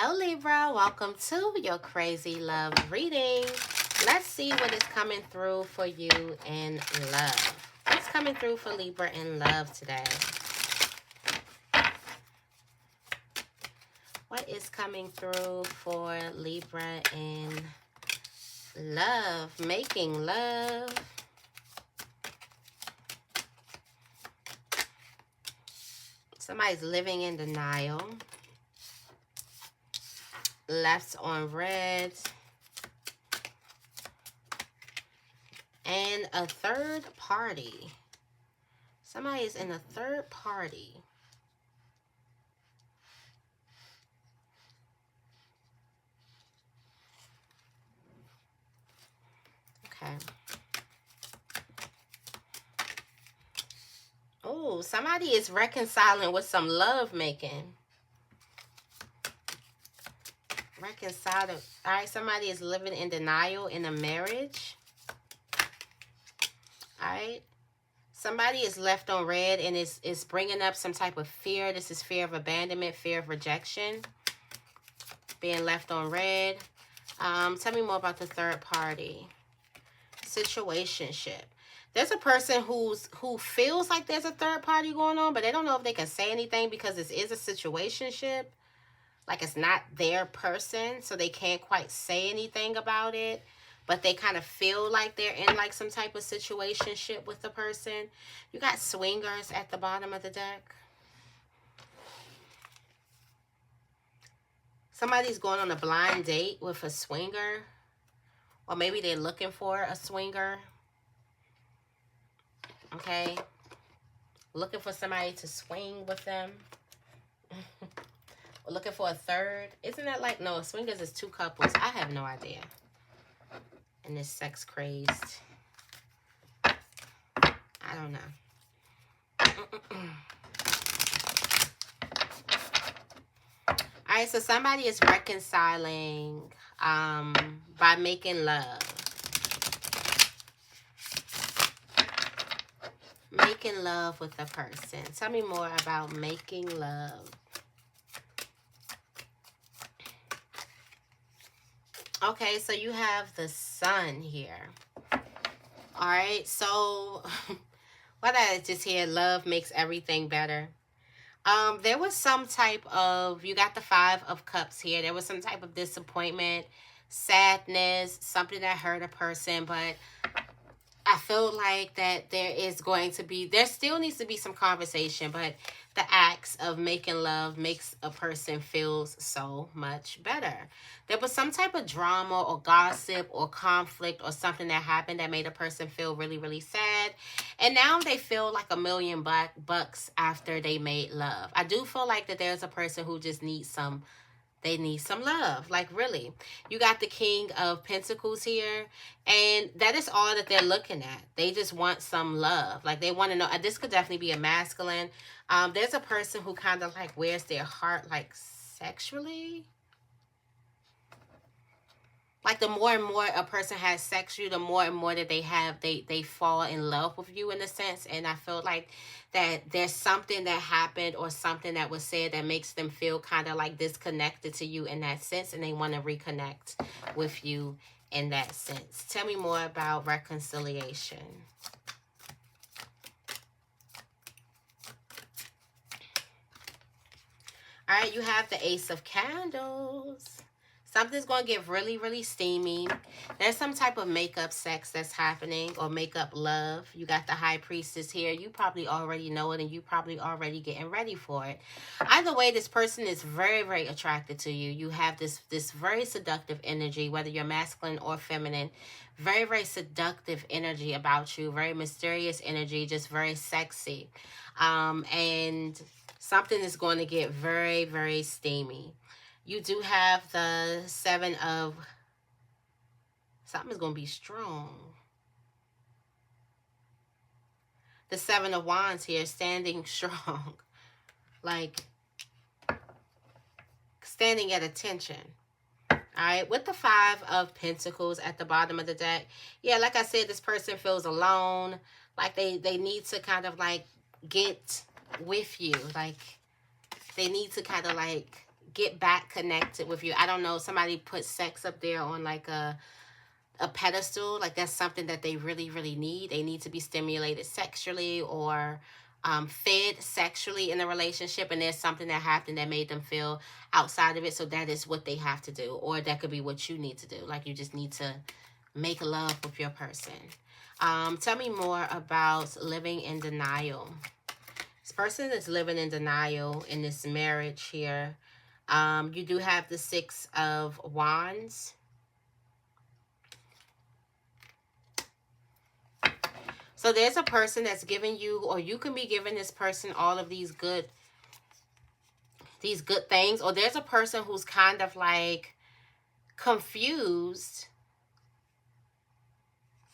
Hello Libra, welcome to your Crazy Love Reading. Let's see what is coming through for you in love. What's coming through for Libra in love today? What is coming through for Libra in love? Making love. Somebody's living in denial. Left on red. And a third party. Somebody is in a third party. Okay. Oh, somebody is reconciling with some love making. Reconciling. All right, somebody is living in denial in a marriage. All right. Somebody is left on red and is bringing up some type of fear. This is fear of abandonment, fear of rejection. Being left on red. Tell me more about the third party. Situationship. There's a person who feels like there's a third party going on, but they don't know if they can say anything because this is a situationship. Like it's not their person, so they can't quite say anything about it. But they kind of feel like they're in like some type of situationship with the person. You got swingers at the bottom of the deck. Somebody's going on a blind date with a swinger. Or maybe they're looking for a swinger. Okay. Looking for somebody to swing with them. Or looking for a third. Isn't that like, no, swingers is two couples. I have no idea. And this sex crazed. I don't know. All right, so somebody is reconciling by making love. Making love with a person. Tell me more about making love. Okay, so you have the sun here. All right, so what I just hear, love makes everything better. There was some type of, you got the 5 of Cups here. There was some type of disappointment, sadness, something that hurt a person, but I feel like that there still needs to be some conversation, but the acts of making love makes a person feel so much better. There was some type of drama or gossip or conflict or something that happened that made a person feel really, really sad. And now they feel like $1,000,000 after they made love. I do feel like that there's a person who just needs some love, like really. You got the King of Pentacles here, and that is all that they're looking at. They just want some love. Like they want to know, this could definitely be a masculine. There's a person who kind of like wears their heart like sexually. Like the more and more a person has sex you, the more and more that they fall in love with you in a sense. And I feel like that there's something that happened or something that was said that makes them feel kind of like disconnected to you in that sense. And they want to reconnect with you in that sense. Tell me more about reconciliation. All right, you have the Ace of Candles. Something's going to get really, really steamy. There's some type of makeup sex that's happening or makeup love. You got the High Priestess here. You probably already know it and you probably already getting ready for it. Either way, this person is very, very attracted to you. You have this very seductive energy, whether you're masculine or feminine. Very, very seductive energy about you. Very mysterious energy, just very sexy. And something is going to get very, very steamy. You do have the 7 of... Something's going to be strong. The 7 of Wands here, standing strong. Like, standing at attention. All right, with the 5 of Pentacles at the bottom of the deck. Yeah, like I said, this person feels alone. Like, they need to kind of, like, get with you. Like, they need to kind of, like... get back connected with you. I don't know, somebody put sex up there on like a pedestal, like that's something that they really, really need. They need to be stimulated sexually or fed sexually in a relationship, and there's something that happened that made them feel outside of it, so that is what they have to do. Or that could be what you need to do, like you just need to make love with your person. Tell me more about living in denial. This person is living in denial in this marriage here. You do have the Six of Wands. So there's a person that's giving you, or you can be giving this person all of these good things. Or there's a person who's kind of like confused.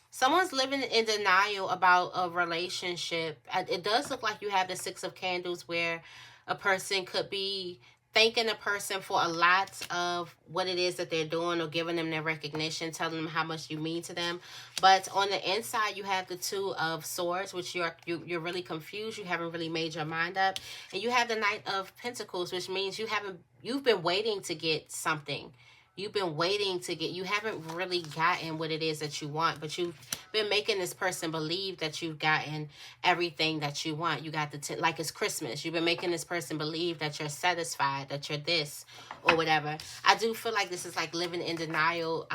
Someone's living in denial about a relationship. It does look like you have the Six of Candles, where a person could be thanking a person for a lot of what it is that they're doing, or giving them their recognition, telling them how much you mean to them. But on the inside, you have the Two of Swords, which you're really confused. You haven't really made your mind up. And you have the Knight of Pentacles, which means you've been waiting to get something. You've been waiting to get, you haven't really gotten what it is that you want, but you've been making this person believe that you've gotten everything that you want. You got like it's Christmas. You've been making this person believe that you're satisfied, that you're this or whatever. I do feel like this is like living in denial,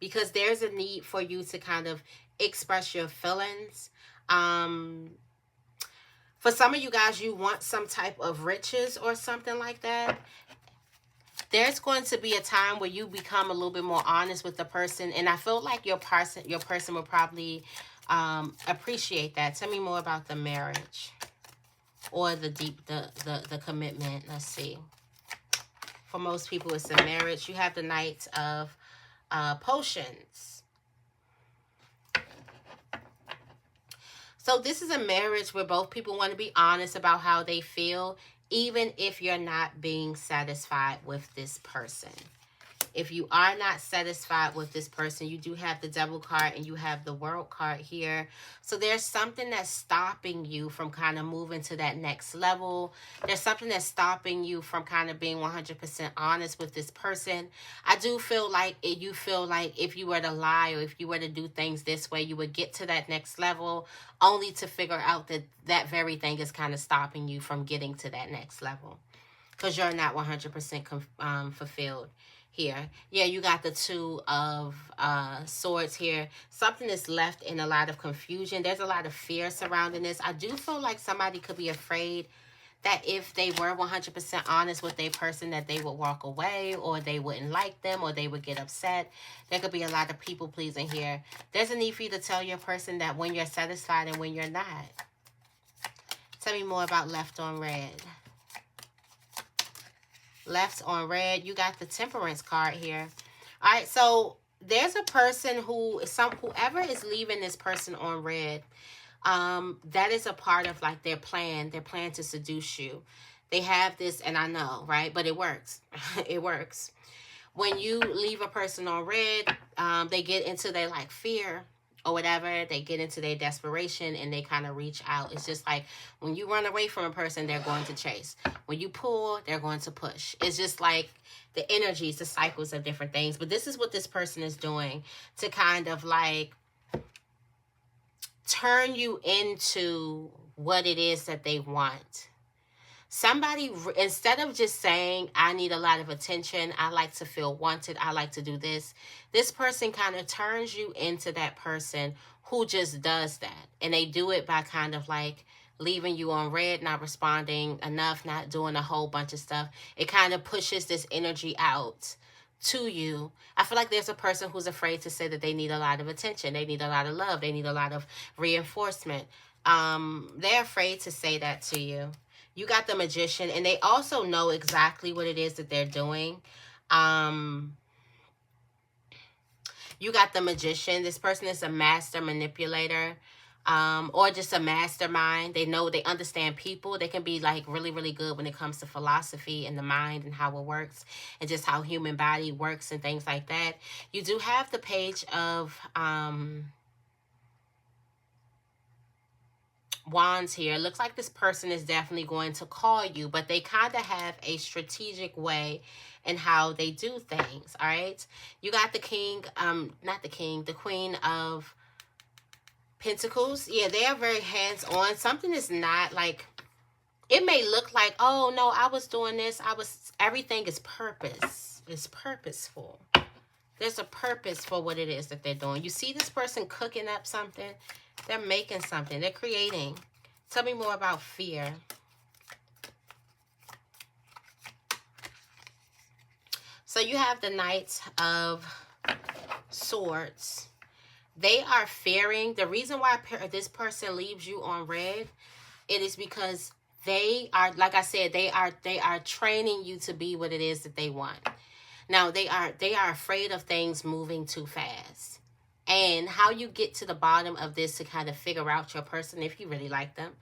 because there's a need for you to kind of express your feelings. For some of you guys, you want some type of riches or something like that. There's going to be a time where you become a little bit more honest with the person, and I feel like your person will probably appreciate that. Tell me more about the marriage or the commitment. Let's see. For most people, it's a marriage. You have the Knight of Potions. So this is a marriage where both people want to be honest about how they feel, even if you're not being satisfied with this person. If you are not satisfied with this person, you do have the Devil card and you have the World card here. So there's something that's stopping you from kind of moving to that next level. There's something that's stopping you from kind of being 100% honest with this person. I do feel like you feel like if you were to lie or if you were to do things this way, you would get to that next level, only to figure out that that very thing is kind of stopping you from getting to that next level, because you're not 100% fulfilled here. Yeah, you got the Two of Swords here. Something is left in a lot of confusion. There's a lot of fear surrounding this. I do feel like somebody could be afraid that if they were 100% honest with their person, that they would walk away, or they wouldn't like them, or they would get upset. There could be a lot of people pleasing here. There's a need for you to tell your person that when you're satisfied and when you're not. Tell me more about Left on Red. Left on red, you got the Temperance card here. All right, so there's a person whoever is leaving this person on red, that is a part of like their plan to seduce you. They have this, and I know, right? But it works. It works. When you leave a person on red, they get into their like fear or whatever. They get into their desperation and they kind of reach out. It's just like when you run away from a person, they're going to chase. When you pull, they're going to push. It's just like the energies, the cycles of different things. But this is what this person is doing to kind of like turn you into what it is that they want. Somebody, instead of just saying, I need a lot of attention, I like to feel wanted, I like to do this person kind of turns you into that person who just does that. And they do it by kind of like leaving you on red, not responding enough, not doing a whole bunch of stuff. It kind of pushes this energy out to you. I feel like there's a person who's afraid to say that they need a lot of attention, they need a lot of love, they need a lot of reinforcement. They're afraid to say that to you. You got the Magician, and they also know exactly what it is that they're doing. You got the Magician. This person is a master manipulator, or just a mastermind. They understand people. They can be like really, really good when it comes to philosophy and the mind and how it works and just how human body works and things like that. You do have the Page of Wands here. It looks like this person is definitely going to call you, but they kind of have a strategic way in how they do things. All right. You got the king, not the king, the queen of Pentacles. Yeah, they are very hands-on. Something is not like, it may look like, oh no, I was doing this. Everything is purpose. It's purposeful. There's a purpose for what it is that they're doing. You see this person cooking up something. They're making something. They're creating. Tell me more about fear. So you have the Knight of Swords. They are fearing. The reason why this person leaves you on red, it is because they are, like I said, they are training you to be what it is that they want. Now, they are afraid of things moving too fast. And how you get to the bottom of this to kind of figure out your person, if you really like them,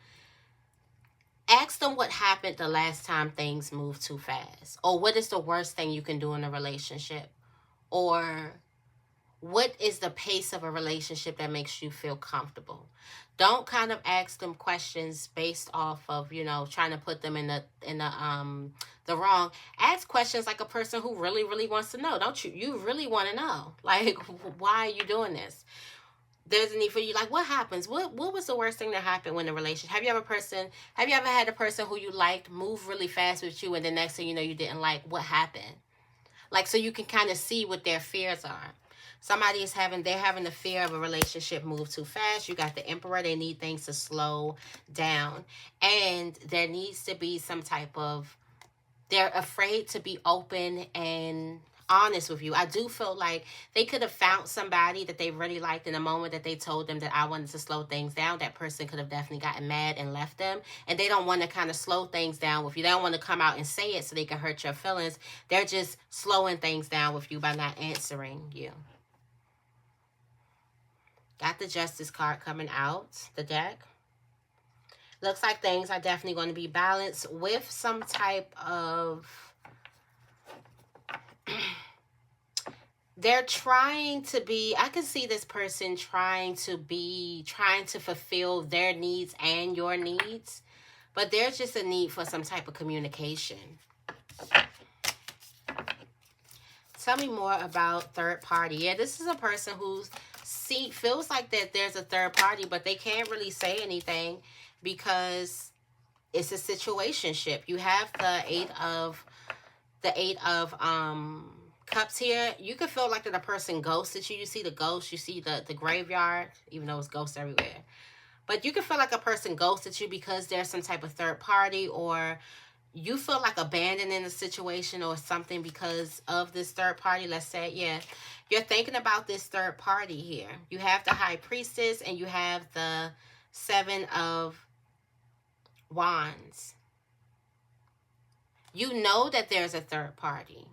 ask them what happened the last time things moved too fast. Or what is the worst thing you can do in a relationship? Or what is the pace of a relationship that makes you feel comfortable? Don't kind of ask them questions based off of, you know, trying to put them in the wrong. Ask questions like a person who really, really wants to know. Don't you? You really want to know. Like, why are you doing this? There's a need for you. Like, what happens? What was the worst thing that happened when the relationship? Have you ever had a person who you liked move really fast with you, and the next thing you know you didn't like? What happened? Like, so you can kind of see what their fears are. Somebody is having the fear of a relationship move too fast. You got the Emperor. They need things to slow down. And there needs to be some type of, they're afraid to be open and honest with you. I do feel like they could have found somebody that they really liked in the moment that they told them that I wanted to slow things down. That person could have definitely gotten mad and left them. And they don't want to kind of slow things down with you. They don't want to come out and say it so they can hurt your feelings. They're just slowing things down with you by not answering you. Got the Justice card coming out, the deck. Looks like things are definitely going to be balanced with some type of... They're trying to be... I can see this person trying to fulfill their needs and your needs. But there's just a need for some type of communication. Tell me more about third party. Yeah, this is a person who's... feels like that there's a third party, but they can't really say anything because it's a situationship. You have the eight of cups here. You could feel like that a person ghosted you. You see the ghost, you see the graveyard, even though it's ghosts everywhere. But you can feel like a person ghosted you because there's some type of third party, or you feel like abandoned in a situation or something because of this third party. Let's say, yeah, you're thinking about this third party here. You have the High Priestess and you have the Seven of Wands. You know that there's a third party.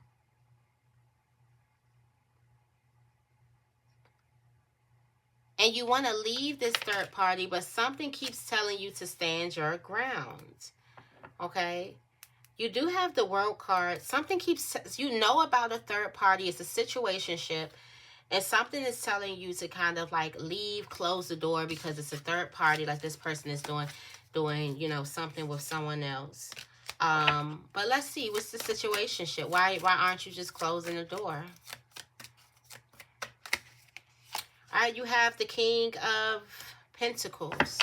And you want to leave this third party, but something keeps telling you to stand your ground. Okay? You do have the World card. Something keeps... You know about a third party. It's a situationship. And something is telling you to kind of like leave, close the door because it's a third party. Like this person is doing, you know, something with someone else. But let's see. What's the situationship? Why aren't you just closing the door? All right, you have the King of Pentacles.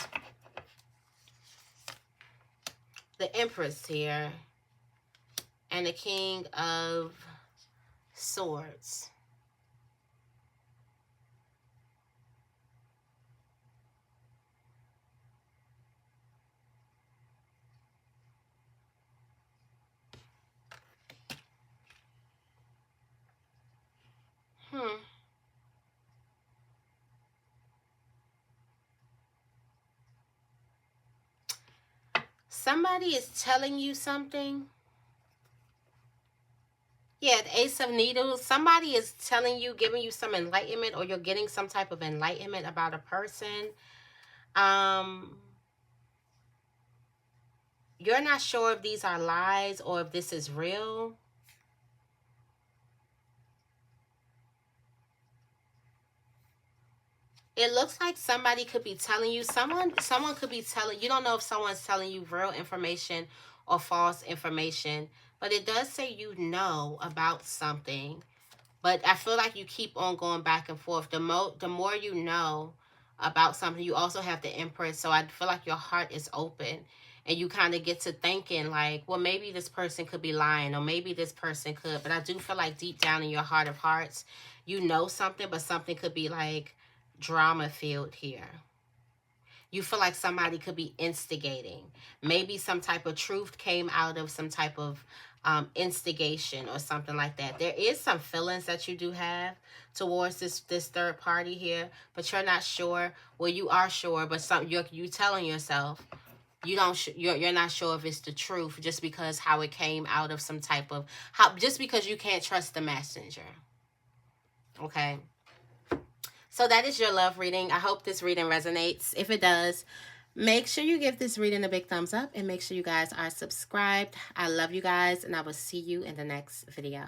The Empress here. And the King of Swords. Somebody is telling you something. Yeah, the Ace of Needles. Somebody is telling you, giving you some enlightenment, or you're getting some type of enlightenment about a person. You're not sure if these are lies or if this is real. It looks like somebody could be telling you, someone could be telling, you don't know if someone's telling you real information or false information, but it does say you know about something. But I feel like you keep on going back and forth. The more you know about something, you also have the Empress. So I feel like your heart is open. And you kind of get to thinking like, well, maybe this person could be lying, or maybe this person could. But I do feel like deep down in your heart of hearts, you know something, but something could be like drama filled here. You feel like somebody could be instigating. Maybe some type of truth came out of some type of instigation or something like that. There is some feelings that you do have towards this third party here, but you're not sure. Well, you are sure, but you telling yourself you're not sure if it's the truth, just because how it came out of some type of just because you can't trust the messenger. Okay. So that is your love reading. I hope this reading resonates. If it does, make sure you give this reading a big thumbs up, and make sure you guys are subscribed. I love you guys, and I will see you in the next video.